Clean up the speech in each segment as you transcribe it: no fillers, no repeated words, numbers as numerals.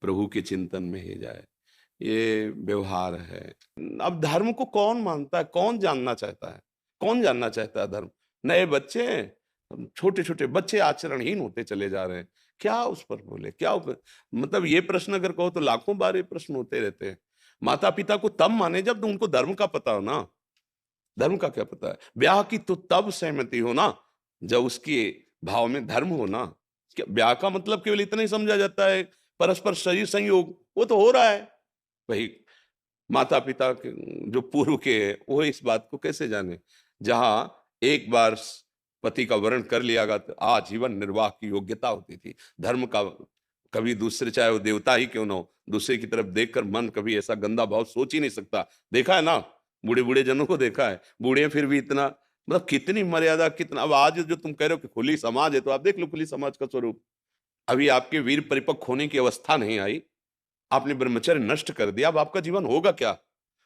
प्रभु के चिंतन में ही जाए, ये व्यवहार है। अब धर्म को कौन मानता है, कौन जानना चाहता है, कौन जानना चाहता है धर्म? नए बच्चे, छोटे छोटे बच्चे आचरणहीन होते चले जा रहे हैं। क्या उस पर बोले, क्या मतलब ये प्रश्न अगर कहो तो लाखों बार ये प्रश्न होते रहते हैं। माता पिता को तब माने जब उनको धर्म का पता हो ना। धर्म का क्या पता है? ब्याह की तो तब सहमति हो ना जब उसके भाव में धर्म हो ना। क्या ब्याह का मतलब केवल इतना ही समझा जाता है, परस्पर शरीर संयोग? वो तो हो रहा है भाई। माता पिता जो पूर्व के हैं, वो इस बात को कैसे जाने? जहां एक बार पति का वरण कर लिया गया तो आजीवन निर्वाह की योग्यता होती थी। धर्म का कभी दूसरे, चाहे वो देवता ही क्यों ना हो, दूसरे की तरफ देखकर मन कभी ऐसा गंदा भाव सोच ही नहीं सकता। देखा है ना, बूढ़े बूढ़े जनों को देखा है, बूढ़े फिर भी इतना, मतलब कितनी मर्यादा, कितना। अब आज जो तुम कह रहे हो कि खुली समाज है, तो आप देख लो खुली समाज का स्वरूप। अभी आपके वीर परिपक्व होने की अवस्था नहीं आई, आपने ब्रह्मचर्य नष्ट कर दिया, अब आपका जीवन होगा क्या?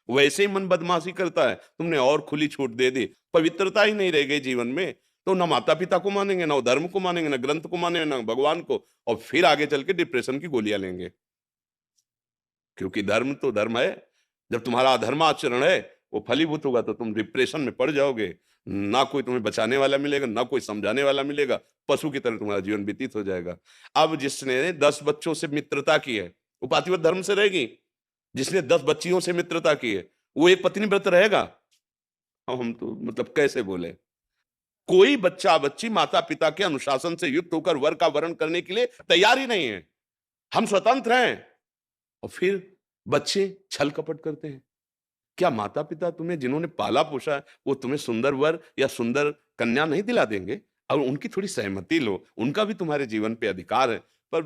वैसे ही मन बदमाशी करता है, तुमने और खुली छूट दे दी, पवित्रता ही नहीं रह गई जीवन में। तो ना माता पिता को मानेंगे, ना धर्म को मानेंगे, ना ग्रंथ को मानेंगे, ना भगवान को, और फिर आगे चल के डिप्रेशन की गोलियां लेंगे। क्योंकि धर्म तो धर्म है, जब तुम्हारा अधर्म आचरण है वो फलीभूत होगा तो तुम डिप्रेशन में पड़ जाओगे। ना कोई तुम्हें बचाने वाला मिलेगा, ना कोई समझाने वाला मिलेगा, पशु की तरह तुम्हारा जीवन व्यतीत हो जाएगा। अब जिसने 10 बच्चों से मित्रता की है वो पातिव्रत धर्म से रहेगी? जिसने 10 बच्चियों से मित्रता की है वो एक पत्नी व्रत रहेगा? अब हम तो मतलब कैसे बोले? कोई बच्चा बच्ची माता पिता के अनुशासन से युक्त होकर वर का वरण करने के लिए तैयार ही नहीं है। हम स्वतंत्र हैं, और फिर बच्चे छल कपट करते हैं। क्या माता पिता तुम्हें, जिन्होंने पाला पोसा है, वो तुम्हें सुंदर वर या सुंदर कन्या नहीं दिला देंगे? और उनकी थोड़ी सहमति लो, उनका भी तुम्हारे जीवन पे अधिकार है। पर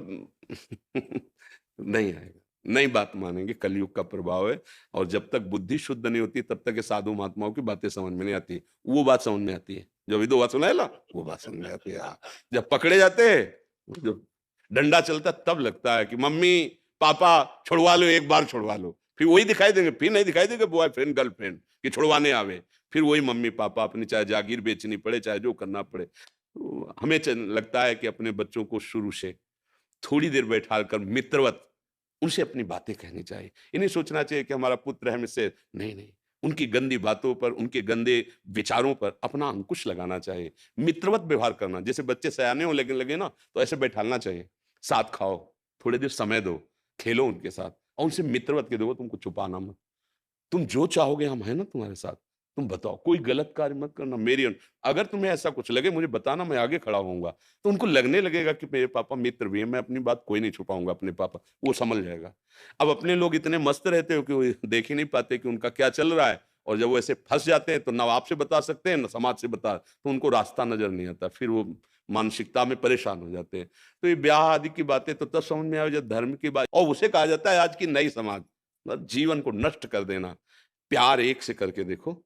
नहीं आएगा, नई बात मानेंगे, कलयुग का प्रभाव है। और जब तक बुद्धि शुद्ध नहीं होती तब तक ये साधु महात्माओं की बातें समझ में नहीं आती। वो बात समझ में आती है जो विधवा सुनाए ना, वो बात समझ में आती है। हाँ। जब पकड़े जाते हैं, जब डंडा चलता है, तब लगता है कि मम्मी पापा छुड़वा लो, एक बार छुड़वा लो। फिर वही दिखाई देंगे, फिर नहीं दिखाई देंगे बॉयफ्रेंड गर्लफ्रेंड कि छुड़वाने आवे। फिर वही मम्मी पापा, अपनी चाहे जागीर बेचनी पड़े, चाहे जो करना पड़े। तो हमें लगता है कि अपने बच्चों को शुरू से थोड़ी देर बैठा कर मित्रवत उनसे अपनी बातें कहनी चाहिए। इन्हें सोचना चाहिए कि हमारा पुत्र है, हमसे नहीं नहीं, उनकी गंदी बातों पर, उनके गंदे विचारों पर अपना अंकुश लगाना चाहिए। मित्रवत व्यवहार करना, जैसे बच्चे सयाने हो लेकिन लगे ना, तो ऐसे बैठालना चाहिए। साथ खाओ, थोड़ी देर समय दो, खेलो उनके साथ, और उनसे मित्रवत के दो, तुमको छुपाना मत। तुम जो चाहोगे हम हैं ना तुम्हारे साथ। तुम बताओ, कोई गलत कार्य मत करना। अगर तुम्हें ऐसा कुछ लगे मुझे बताना, मैं आगे खड़ा होऊंगा। तो उनको लगने लगेगा कि मेरे पापा मित्र भी हैं, मैं अपनी बात कोई नहीं छुपाऊंगा अपने पापा, वो समझ जाएगा। अब अपने लोग इतने मस्त रहते हो कि वो देख ही नहीं पाते कि उनका क्या चल रहा है। और जब वो ऐसे फंस जाते हैं तो ना आपसे बता सकते हैं ना समाज से बता, तो उनको रास्ता नजर नहीं आता, फिर वो मानसिकता में परेशान हो जाते हैं। तो ये ब्याह आदि की बातें तो तब समझ में आए जब धर्म की बात, और उसे कहा जाता है आज की नई समाज। मतलब जीवन को नष्ट कर देना। प्यार एक से करके देखो,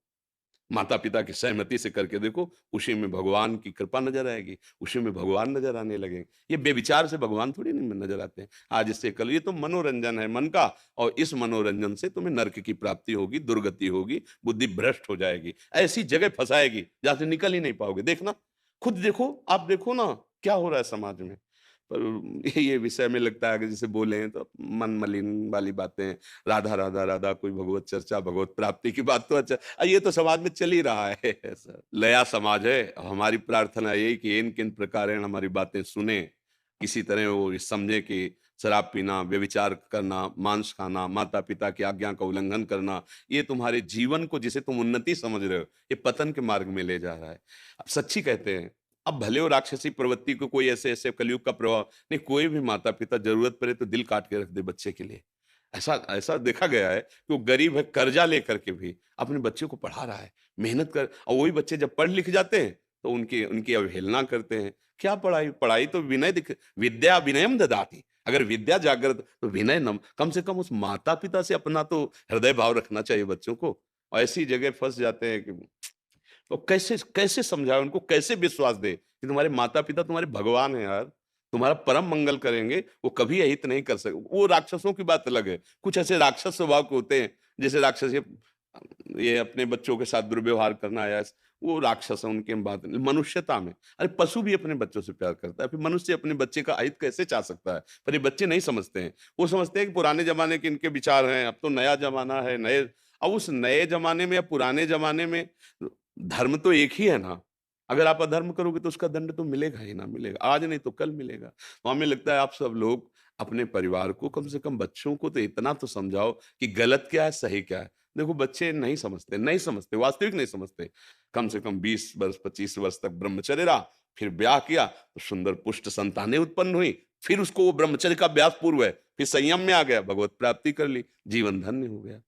माता पिता की सहमति से करके देखो, उसी में भगवान की कृपा नजर आएगी, उसी में भगवान नजर आने लगेंगे। ये बेविचार से भगवान थोड़ी नहीं नजर आते हैं। आज इससे कल, ये तो मनोरंजन है मन का, और इस मनोरंजन से तुम्हें नरक की प्राप्ति होगी, दुर्गति होगी, बुद्धि भ्रष्ट हो जाएगी, ऐसी जगह फंसाएगी जहां से निकल ही नहीं पाओगे। देखना, खुद देखो, आप देखो ना क्या हो रहा है समाज में। पर ये विषय में लगता है कि जैसे बोले हैं तो मन मलिन वाली बातें, राधा राधा राधा, कोई भगवत चर्चा, भगवत प्राप्ति की बात तो अच्छा, ये तो समाज में चल ही रहा है ऐसा। लया समाज है, हमारी प्रार्थना यही कि इन किन प्रकार हमारी बातें सुने, किसी तरह वो ये समझे कि शराब पीना, व्यभिचार करना, मांस खाना, माता पिता की आज्ञा का उल्लंघन करना, ये तुम्हारे जीवन को, जिसे तुम उन्नति समझ रहे हो, ये पतन के मार्ग में ले जा रहा है। अब सच्ची कहते हैं, अब भले हो राक्षसी प्रवृत्ति को, कोई ऐसे ऐसे कलयुग का प्रभाव नहीं, कोई भी माता पिता जरूरत पड़े तो दिल काट के रख दे बच्चे के लिए। ऐसा ऐसा देखा गया है कि वो गरीब है, कर्जा लेकर के भी अपने बच्चे को पढ़ा रहा है, मेहनत कर, और वही बच्चे जब पढ़ लिख जाते हैं तो उनकी उनकी अवहेलना करते हैं। क्या पढ़ाई, पढ़ाई तो विनय दिख, विद्या विनयम ददाति। अगर विद्या जागृत तो विनय नम, कम से कम उस माता पिता से अपना तो हृदय भाव रखना चाहिए बच्चों को। और ऐसी जगह फंस जाते हैं कि तो कैसे कैसे समझाए उनको, कैसे विश्वास दे कि तुम्हारे माता पिता तुम्हारे भगवान है यार, तुम्हारा परम मंगल करेंगे, वो कभी अहित नहीं कर सकते। वो राक्षसों की बात अलग है, कुछ ऐसे राक्षस स्वभाव के होते हैं, जैसे राक्षस ये अपने बच्चों के साथ दुर्व्यवहार करना या वो राक्षस है, उनकी हम बात नहीं, मनुष्यता में। अरे पशु भी अपने बच्चों से प्यार करता है, फिर मनुष्य अपने बच्चे का अहित कैसे चाह सकता है? पर ये बच्चे नहीं समझते हैं। वो समझते हैं कि पुराने जमाने के इनके विचार हैं, अब तो नया जमाना है, नए, अब उस नए जमाने में या पुराने जमाने में धर्म तो एक ही है ना। अगर आप अधर्म करोगे तो उसका दंड तो मिलेगा ही ना, मिलेगा। आज नहीं तो कल मिलेगा। तो हमें लगता है आप सब लोग अपने परिवार को, कम से कम बच्चों को तो इतना तो समझाओ कि गलत क्या है, सही क्या है। देखो बच्चे नहीं समझते, नहीं समझते, वास्तविक नहीं समझते। कम से कम 20 वर्ष, 25 वर्ष तक ब्रह्मचर्य रहा, फिर ब्याह किया, तो सुंदर पुष्ट संतानें उत्पन्न हुई। फिर उसको वो ब्रह्मचर्य का अभ्यास पूर्व है, फिर संयम में आ गया, भगवत प्राप्ति कर ली, जीवन धन्य हो गया।